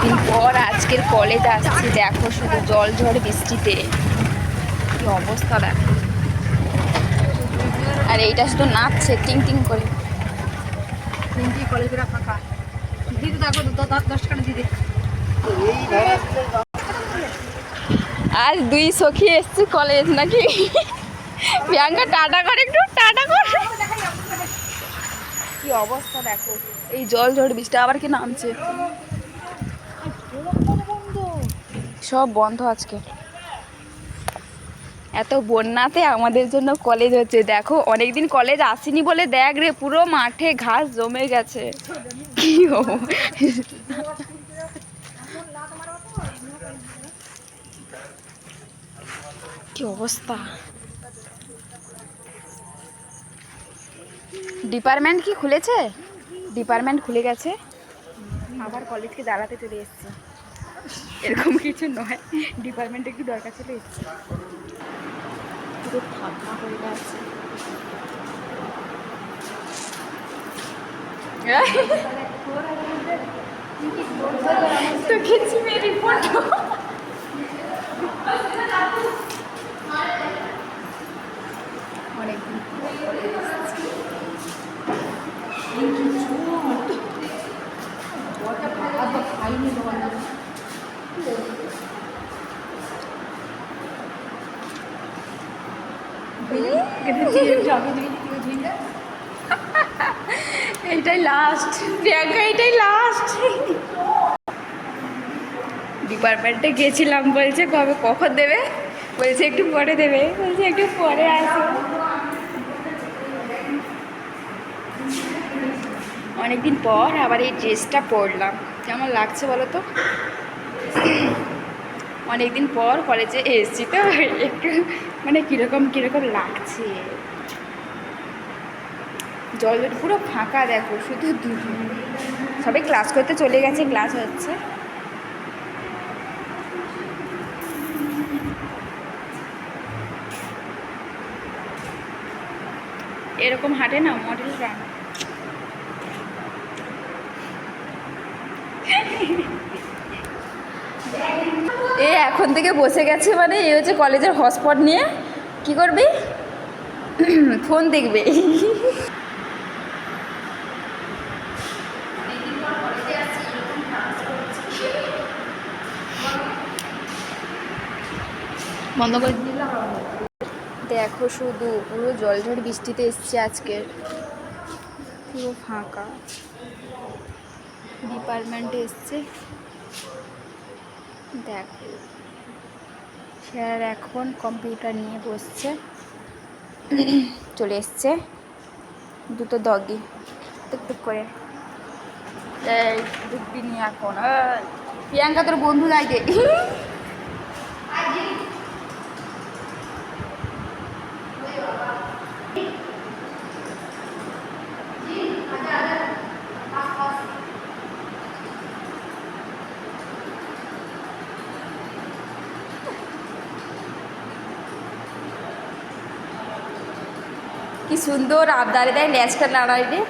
অনেকদিন পর আজকের কলেজ আসছি, দেখো শুধু জল ঝড় বৃষ্টিতে কি অবস্থা দেখো। আর এইটা শুধু নাচছে টিং টিং করে। কলেজটা ফাঁকা দিদি, দেখো 10 টাকা দিদি। আজ দুই সখী এসছি কলেজ নাকি। প্রিয়াঙ্কা টাটা করে, একটু টাটা করে। কি অবস্থা দেখো, এই জল ঝড় বৃষ্টি আবার কি নামছে। সব বন্ধ আজকে। এত বন্যাতে আমাদের জন্য কলেজ হচ্ছে, দেখো অনেকদিন কলেজ আসেনি বলে দেখ রে, পুরো মাঠে ঘাস জমে গেছে। কি কি অবস্থা। ডিপার্টমেন্ট কি খুলেছে? ডিপার্টমেন্ট খুলে গেছে, আবার কলেজকে জ্বালাতে চলে এসছে। এরকম কিছু নয়, ডিপার্টমেন্টে একটু দরকার ছিল এসছে। পুরো ফাঁকা হয়ে গেছে। तो खींच मेरी फोटो। এটাই লাস্ট প্রিয়াঙ্কা, এটাই লাস্ট। ডিপার্টমেন্টে গেছিলাম, বলছে কবে কখন দেবে, বলছে একটু পরে দেবে, বলছে একটু পরে আসো। অনেকদিন পর আবার এই ড্রেসটা পরলাম, কেমন লাগছে বলো তো। অনেকদিন পর কলেজে এসেছি তো একটু মানে কীরকম কীরকম লাগছে। জল পুরো ফাঁকা দেখো, শুধু সবাই ক্লাস করতে চলে গেছে, ক্লাস হচ্ছে। এরকম হাঁটে না মডেলরা। এ এখন থেকে বসে গেছে, মানে এ হচ্ছে কলেজের হটস্পট নিয়ে কি করবি, ফোন দেখবে। বন্ধ করে দিলাম। দেখো শুধু পুরো জলঝড় বৃষ্টিতে এসছে আজকের, পুরো ফাঁকা। ডিপার্টমেন্টে এসছে, দেখো স্যার এখন কম্পিউটার নিয়ে বসছে। চলে এসছে দুটো ডগি টুকটুক করে। এই ঢুকবি নিয়ে এখন। প্রিয়াঙ্কা তোর বন্ধু লাগে। কি সুন্দর আবদারে দেয়, ল্যাচটা নাড়াই রে।